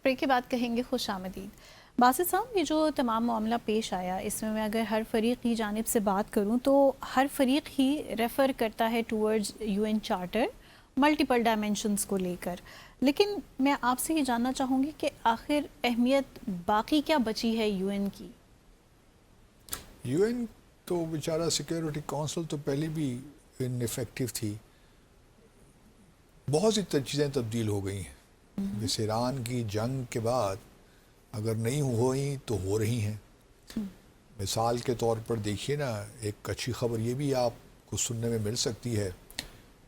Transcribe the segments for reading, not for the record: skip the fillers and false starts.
Break کے بعد کہیں گے خوش آمدید۔ باسط صاحب، یہ جو تمام معاملہ پیش آیا، اس میں اگر ہر فریق کی جانب سے بات کروں تو ہر فریق ہی ریفر کرتا ہے towards U N charter multiple dimensions کو لے کر، لیکن میں آپ سے یہ جاننا چاہوں گی کہ آخر اہمیت باقی کیا بچی ہے یو این کی؟ یو این تو بیچارہ سیکیورٹی کونسل تو پہلے بھی ان افیکٹو تھی، بہت سی چیزیں تبدیل ہو گئی ہیں، جیسے ایران کی جنگ کے بعد اگر نہیں ہوئی تو ہو رہی ہیں۔ مثال کے طور پر دیکھیے نا، ایک اچھی خبر یہ بھی آپ کو سننے میں مل سکتی ہے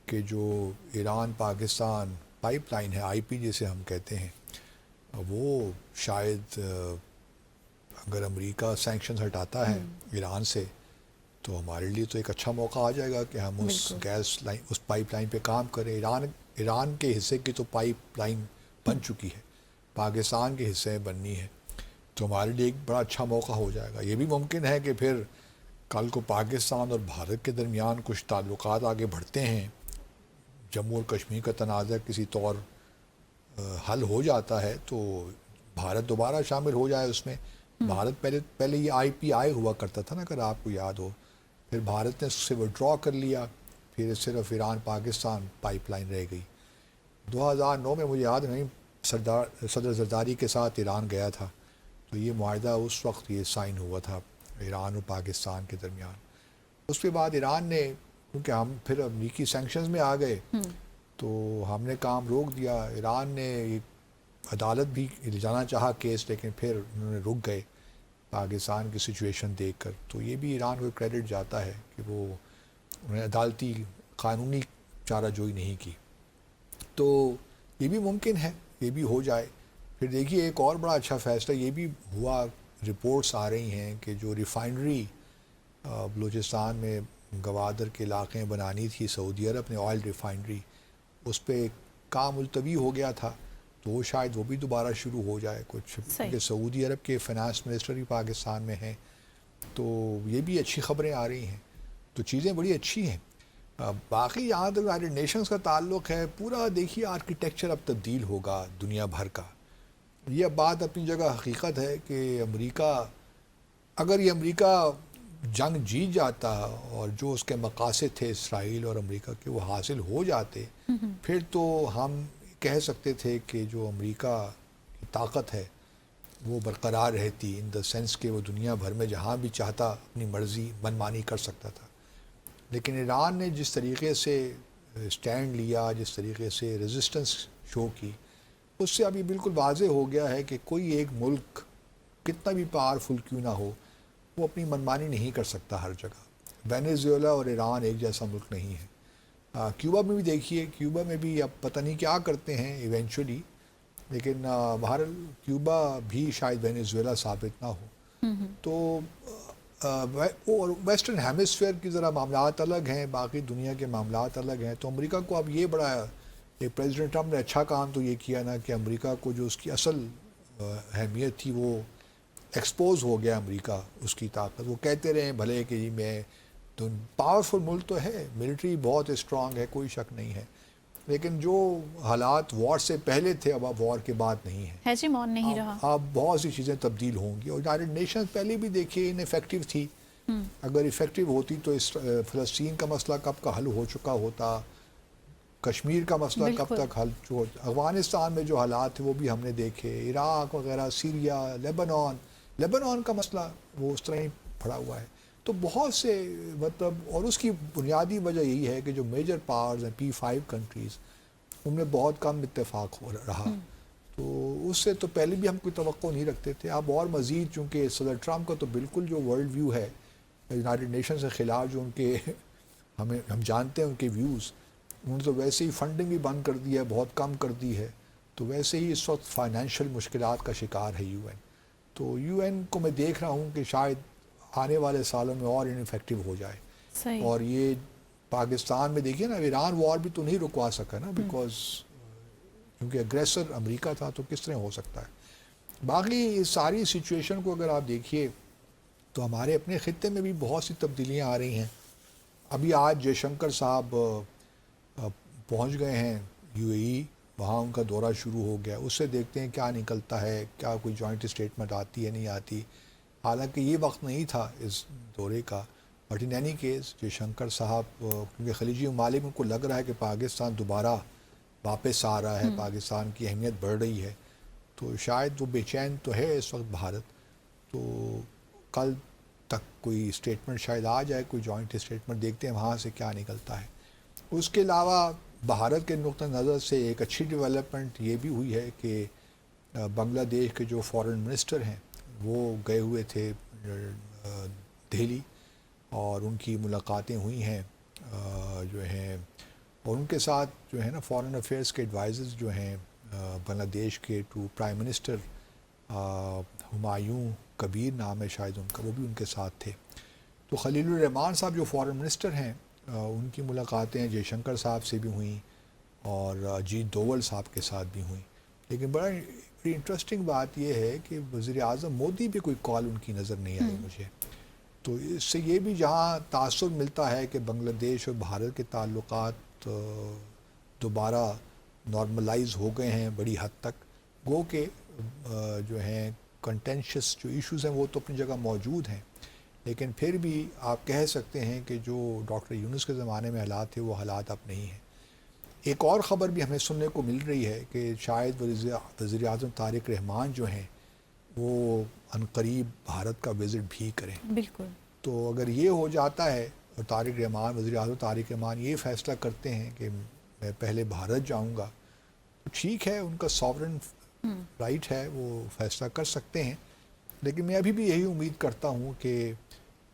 کہ جو ایران پاکستان پائپ لائن ہے، آئی پی جسے ہم کہتے ہیں، وہ شاید اگر امریکہ سینکشنز ہٹاتا ہے ایران سے تو ہمارے لیے تو ایک اچھا موقع آ جائے گا کہ ہم اس بالکل گیس لائن، اس پائپ لائن پہ کام کریں۔ ایران کے حصے کی تو پائپ لائن بن چکی ہے، پاکستان کے حصے میں بننی ہے، تو ہمارے لیے ایک بڑا اچھا موقع ہو جائے گا۔ یہ بھی ممکن ہے کہ پھر کل کو پاکستان اور بھارت کے درمیان کچھ تعلقات آگے بڑھتے ہیں، جموں اور کشمیر کا تنازع کسی طور حل ہو جاتا ہے تو بھارت دوبارہ شامل ہو جائے اس میں۔ بھارت پہلے یہ آئی پی آئی ہوا کرتا تھا نا، اگر آپ کو یاد ہو، پھر بھارت نے اس سے وڈرا کر لیا، پھر صرف ایران پاکستان پائپ لائن رہ گئی۔ 2009 میں مجھے یاد نہیں، صدر زرداری کے ساتھ ایران گیا تھا، تو یہ معاہدہ اس وقت یہ سائن ہوا تھا ایران اور پاکستان کے درمیان۔ اس کے بعد ایران نے، کیونکہ ہم پھر امریکی سینکشنز میں آ گئے تو ہم نے کام روک دیا۔ ایران نے عدالت بھی جانا چاہا کیس، لیکن پھر انہوں نے رک گئے پاکستان کی سچویشن دیکھ کر، تو یہ بھی ایران کو کریڈٹ جاتا ہے کہ وہ انہوں نے عدالتی قانونی چارہ جوئی نہیں کی۔ تو یہ بھی ممکن ہے، یہ بھی ہو جائے۔ پھر دیکھیے ایک اور بڑا اچھا فیصلہ یہ بھی ہوا، رپورٹس آ رہی ہیں کہ جو ریفائنری بلوچستان میں گوادر کے علاقے میں بنانی تھی سعودی عرب نے، آئل ریفائنری، اس پہ کام ملتوی ہو گیا تھا، تو وہ شاید وہ بھی دوبارہ شروع ہو جائے کچھ، کیونکہ سعودی عرب کے فائنانس منسٹر بھی پاکستان میں ہیں، تو یہ بھی اچھی خبریں آ رہی ہیں، تو چیزیں بڑی اچھی ہیں۔ باقی یہاں تک یونائیٹڈ نیشنز کا تعلق ہے، پورا دیکھیے آرکیٹیکچر اب تبدیل ہوگا دنیا بھر کا۔ یہ بات اپنی جگہ حقیقت ہے کہ امریکہ، اگر یہ امریکہ جنگ جیت جاتا اور جو اس کے مقاصد تھے اسرائیل اور امریکہ کے وہ حاصل ہو جاتے، پھر تو ہم کہہ سکتے تھے کہ جو امریکہ کی طاقت ہے وہ برقرار رہتی، ان دا سینس کہ وہ دنیا بھر میں جہاں بھی چاہتا اپنی مرضی منمانی کر سکتا تھا۔ لیکن ایران نے جس طریقے سے سٹینڈ لیا، جس طریقے سے ریزسٹنس شو کی، اس سے ابھی بالکل واضح ہو گیا ہے کہ کوئی ایک ملک کتنا بھی پاورفل کیوں نہ ہو، وہ اپنی منمانی نہیں کر سکتا ہر جگہ۔ وینیزویلا اور ایران ایک جیسا ملک نہیں ہے۔ کیوبا میں بھی دیکھیے، کیوبا میں بھی اب پتہ نہیں کیا کرتے ہیں ایونچولی، لیکن بہرحال کیوبا بھی شاید وینیزویلا ثابت نہ ہو۔ تو ویسٹرن ہیمسفیئر کی ذرا معاملات الگ ہیں، باقی دنیا کے معاملات الگ ہیں، تو امریکہ کو اب یہ بڑا، ایک پریزیڈنٹ ٹرمپ نے اچھا کام تو یہ کیا نا کہ امریکہ کو جو اس کی اصل اہمیت تھی وہ ایکسپوز ہو گیا، امریکہ اس کی طاقت۔ وہ کہتے رہے بھلے کہ جی میں تو پاورفل ملک تو ہے، ملٹری بہت اسٹرانگ ہے، کوئی شک نہیں ہے، لیکن جو حالات وار سے پہلے تھے اب وار کے بعد نہیں ہیں، ہیجیمون نہیں رہا۔ اب بہت سی چیزیں تبدیل ہوں گی۔ اور یونائیٹڈ نیشنز پہلے بھی دیکھیے ان افیکٹو تھی، اگر افیکٹو ہوتی تو فلسطین کا مسئلہ کب کا حل ہو چکا ہوتا، کشمیر کا مسئلہ کب تک حل ہوتا، افغانستان میں جو حالات تھے وہ بھی ہم نے دیکھے، عراق وغیرہ، سیریا، لیبنان کا مسئلہ وہ اس طرح ہی پڑا ہوا ہے۔ تو بہت سے مطلب، اور اس کی بنیادی وجہ یہی ہے کہ جو میجر پاورز ہیں P5 کنٹریز، ان میں بہت کم اتفاق ہو رہا، تو اس سے تو پہلے بھی ہم کوئی توقع نہیں رکھتے تھے۔ اب اور مزید چونکہ صدر ٹرمپ کا تو بالکل جو ورلڈ ویو ہے یونائیٹڈ نیشنز کے خلاف، جو ان کے ہم جانتے ہیں ان کے ویوز، انہوں نے تو ویسے ہی فنڈنگ بھی بند کر دی ہے، بہت کم کر دی ہے، تو ویسے ہی اس وقت فائنینشیل مشکلات کا شکار ہے یو این۔ تو یو این کو میں دیکھ رہا ہوں کہ شاید آنے والے سالوں میں اور انفیکٹو ہو جائے۔ اور یہ پاکستان میں دیکھیے نا، ایران وار بھی تو نہیں رکوا سکا نا، بیکاز کیونکہ اگریسر امریکہ تھا، تو کس طرح ہو سکتا ہے۔ باقی اس ساری سچویشن کو اگر آپ دیکھیے تو ہمارے اپنے خطے میں بھی بہت سی تبدیلیاں آ رہی ہیں۔ ابھی آج جے شنکر صاحب پہنچ گئے ہیں UAE، وہاں ان کا دورہ شروع ہو گیا، اس سے دیکھتے ہیں کیا نکلتا ہے، کیا کوئی جوائنٹ اسٹیٹمنٹ آتی ہے نہیں آتی. حالانکہ یہ وقت نہیں تھا اس دورے کا، بٹ ان اینی کیس جے شنکر صاحب کیونکہ خلیجی ممالک میں کو لگ رہا ہے کہ پاکستان دوبارہ واپس آ رہا ہے، پاکستان کی اہمیت بڑھ رہی ہے، تو شاید وہ بے چین تو ہے اس وقت بھارت. تو کل تک کوئی اسٹیٹمنٹ شاید آ جائے، کوئی جوائنٹ اسٹیٹمنٹ، دیکھتے ہیں وہاں سے کیا نکلتا ہے. اس کے علاوہ بھارت کے نقطہ نظر سے ایک اچھی ڈیولپمنٹ یہ بھی ہوئی ہے کہ بنگلہ دیش کے جو فارن منسٹر ہیں وہ گئے ہوئے تھے دہلی، اور ان کی ملاقاتیں ہوئی ہیں جو ہیں، اور ان کے ساتھ جو ہے نا فارن افیئرس کے ایڈوائزرز جو ہیں بنگلہ دیش کے ٹو پرائم منسٹر ہمایوں کبیر نام ہے شاید ان کا، وہ بھی ان کے ساتھ تھے. تو خلیل الرحمان صاحب جو فارن منسٹر ہیں ان کی ملاقاتیں جے شنکر صاحب سے بھی ہوئیں اور اجیت دوول صاحب کے ساتھ بھی ہوئیں. لیکن بڑی انٹرسٹنگ بات یہ ہے کہ وزیر اعظم مودی پہ کوئی کال ان کی نظر نہیں آئی مجھے. تو اس سے یہ بھی جہاں تاثر ملتا ہے کہ بنگلہ دیش اور بھارت کے تعلقات دوبارہ نارملائز ہو گئے ہیں بڑی حد تک، گو کہ جو ہیں کنٹینشس جو ایشوز ہیں وہ تو اپنی جگہ موجود ہیں، لیکن پھر بھی آپ کہہ سکتے ہیں کہ جو ڈاکٹر یونس کے زمانے میں حالات تھے وہ حالات اب نہیں ہیں. ایک اور خبر بھی ہمیں سننے کو مل رہی ہے کہ شاید وزیر اعظم طارق رحمان جو ہیں وہ عنقریب بھارت کا وزٹ بھی کریں. بالکل. تو اگر یہ ہو جاتا ہے اور طارق رحمان، وزیر اعظم طارق رحمان یہ فیصلہ کرتے ہیں کہ میں پہلے بھارت جاؤں گا، تو ٹھیک ہے، ان کا ساورن رائٹ ہے، وہ فیصلہ کر سکتے ہیں. لیکن میں ابھی بھی یہی امید کرتا ہوں کہ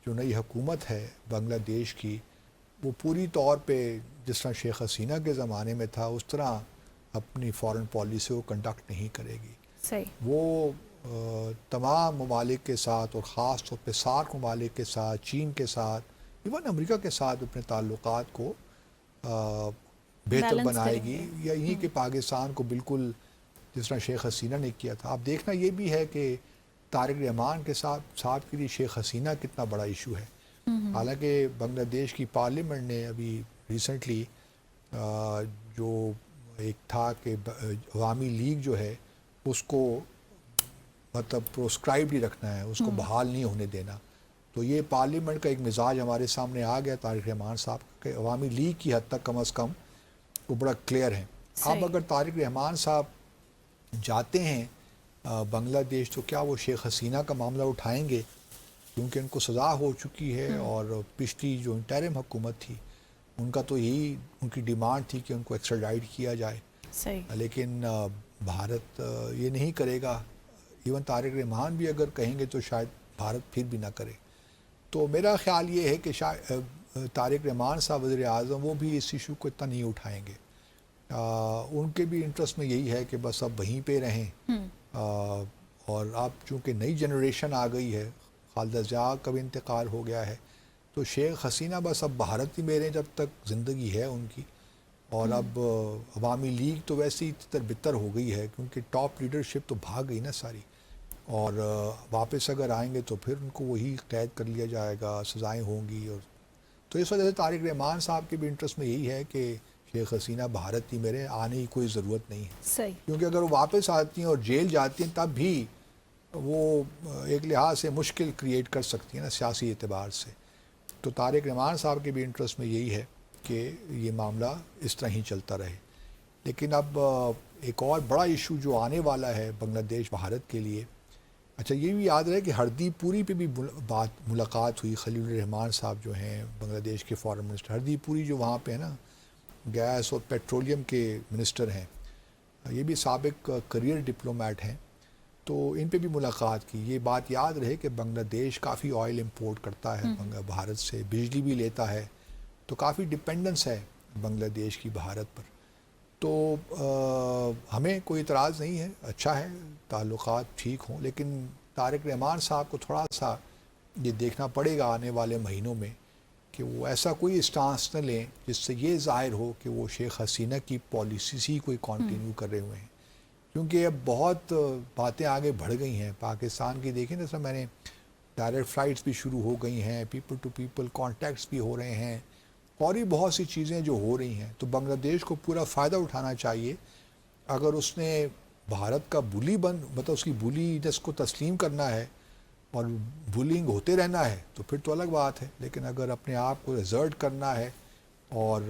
جو نئی حکومت ہے بنگلہ دیش کی، وہ پوری طور پہ جس طرح شیخ حسینہ کے زمانے میں تھا اس طرح اپنی فارن پالیسی کو کنڈکٹ نہیں کرے گی. صحیح. وہ تمام ممالک کے ساتھ اور خاص طور پہ سارک ممالک کے ساتھ، چین کے ساتھ، ایون امریکہ کے ساتھ اپنے تعلقات کو بہتر بنائے گی، یا یہی کہ پاکستان کو بالکل جس طرح شیخ حسینہ نے کیا تھا. آپ دیکھنا یہ بھی ہے کہ طارق رحمان کے صاحب کے لیے شیخ حسینہ کتنا بڑا ایشو ہے. حالانکہ بنگلہ دیش کی پارلیمنٹ نے ابھی ریسنٹلی جو ایک تھا کہ عوامی لیگ جو ہے اس کو مطلب پروسکرائبڈ ہی رکھنا ہے، اس کو بحال نہیں ہونے دینا. تو یہ پارلیمنٹ کا ایک مزاج ہمارے سامنے آ گیا طارق رحمان صاحب کہ عوامی لیگ کی حد تک کم از کم وہ بڑا کلیئر ہے. اب اگر طارق رحمان صاحب جاتے ہیں بنگلہ دیش تو کیا وہ شیخ حسینہ کا معاملہ اٹھائیں گے؟ کیونکہ ان کو سزا ہو چکی ہے، اور پچھلی جو انٹرم حکومت تھی ان کا تو یہی ان کی ڈیمانڈ تھی کہ ان کو ایکسٹراڈائٹ کیا جائے. صحیح. لیکن بھارت یہ نہیں کرے گا. ایون طارق رحمان بھی اگر کہیں گے تو شاید بھارت پھر بھی نہ کرے. تو میرا خیال یہ ہے کہ شاید طارق رحمان صاحب وزیر اعظم وہ بھی اس ایشو کو اتنا نہیں اٹھائیں گے. ان کے بھی انٹرسٹ میں یہی ہے کہ بس اب وہیں پہ رہیں. اور اب چونکہ نئی جنریشن آ گئی ہے، خالدہ ضیاء کا بھی انتقال ہو گیا ہے، تو شیخ حسینہ بس اب بھارت ہی میں رہیں جب تک زندگی ہے ان کی. اور اب عوامی لیگ تو ویسے ہی تر بتر ہو گئی ہے کیونکہ ٹاپ لیڈرشپ تو بھاگ گئی نا ساری، اور واپس اگر آئیں گے تو پھر ان کو وہی قید کر لیا جائے گا، سزائیں ہوں گی. اور تو اس وجہ سے طارق رحمان صاحب کے بھی انٹرسٹ میں یہی ہے کہ شیخ حسینہ بھارت ہی میرے آنے کی کوئی ضرورت نہیں ہے. صحیح. کیونکہ اگر وہ واپس آتی ہیں اور جیل جاتی ہیں تب بھی وہ ایک لحاظ سے مشکل کریٹ کر سکتی ہیں نا سیاسی اعتبار سے. تو طارق رحمان صاحب کے بھی انٹرسٹ میں یہی ہے کہ یہ معاملہ اس طرح ہی چلتا رہے. لیکن اب ایک اور بڑا ایشو جو آنے والا ہے بنگلہ دیش بھارت کے لیے، اچھا یہ بھی یاد رہے کہ ہردیپ پوری پہ بھی ملاقات ہوئی. خلیل الرحمان صاحب جو ہیں بنگلہ دیش کے فارن منسٹر، ہردیپ پوری جو وہاں پہ ہے نا گیس اور پیٹرولیم کے منسٹر ہیں، یہ بھی سابق کریئر ڈپلومیٹ ہیں، تو ان پہ بھی ملاقات کی. یہ بات یاد رہے کہ بنگلہ دیش کافی آئل امپورٹ کرتا ہے بھارت سے، بجلی بھی لیتا ہے، تو کافی ڈپینڈنس ہے بنگلہ دیش کی بھارت پر. تو ہمیں کوئی اعتراض نہیں ہے، اچھا ہے تعلقات ٹھیک ہوں، لیکن طارق رحمان صاحب کو تھوڑا سا یہ دیکھنا پڑے گا آنے والے مہینوں میں کہ وہ ایسا کوئی اسٹانس نہ لیں جس سے یہ ظاہر ہو کہ وہ شیخ حسینہ کی پالیسیز ہی کوئی کنٹینیو کر رہے ہوئے ہیں. کیونکہ اب بہت باتیں آگے بڑھ گئی ہیں پاکستان کی. دیکھیں جیسا میں نے ڈائریکٹ فلائٹس بھی شروع ہو گئی ہیں، پیپل ٹو پیپل کانٹیکٹس بھی ہو رہے ہیں، اور بھی بہت سی چیزیں جو ہو رہی ہیں. تو بنگلہ دیش کو پورا فائدہ اٹھانا چاہیے اگر اس نے بھارت کا بلی مطلب اس کی بولی کو تسلیم کرنا ہے اور بولنگ ہوتے رہنا ہے تو پھر تو الگ بات ہے. لیکن اگر اپنے آپ کو ریزرٹ کرنا ہے اور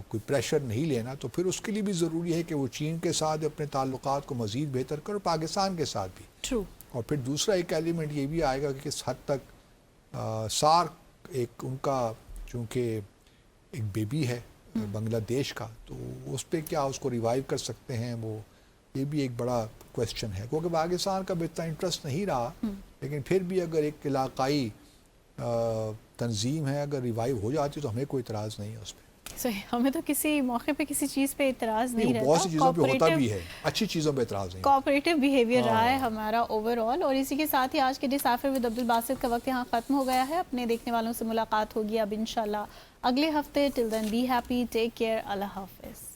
کوئی پریشر نہیں لینا تو پھر اس کے لیے بھی ضروری ہے کہ وہ چین کے ساتھ اپنے تعلقات کو مزید بہتر کرے اور پاکستان کے ساتھ بھی. ٹرو. اور پھر دوسرا ایک ایلیمنٹ یہ بھی آئے گا کہ کس حد تک سارک ایک ان کا چونکہ ایک بیبی ہے بنگلہ دیش کا تو اس پہ کیا اس کو ریوائیو کر سکتے ہیں وہ یہ بھی ایک بڑا کویسچن ہے کیونکہ پاکستان کا بھی اتنا انٹرسٹ نہیں رہا لیکن پھر بھی اگر ایک علاقائی تنظیم ہے اگر ریوائیو ہو جاتی تو ہمیں کوئی اعتراض نہیں ہے اس پہ. صحیح. ہمیں تو کسی موقع پہ کسی چیز پہ اعتراض نہیں رہتا. بہت سی چیزوں پہ ہوتا بھی ہے اچھی چیزوں پہ اعتراض نہیں. کوآپریٹو بیہیویئر رہا ہے ہمارا اوور آل. اور اسی کے ساتھ ہی آج کے ڈسافر ود عبدالباسط کا وقت یہاں ختم ہو گیا ہے. اپنے دیکھنے والوں سے ملاقات ہوگی اب انشاءاللہ اگلے ہفتے. ٹل دین بی ہیپی, ٹیک کیئر, اللہ حافظ.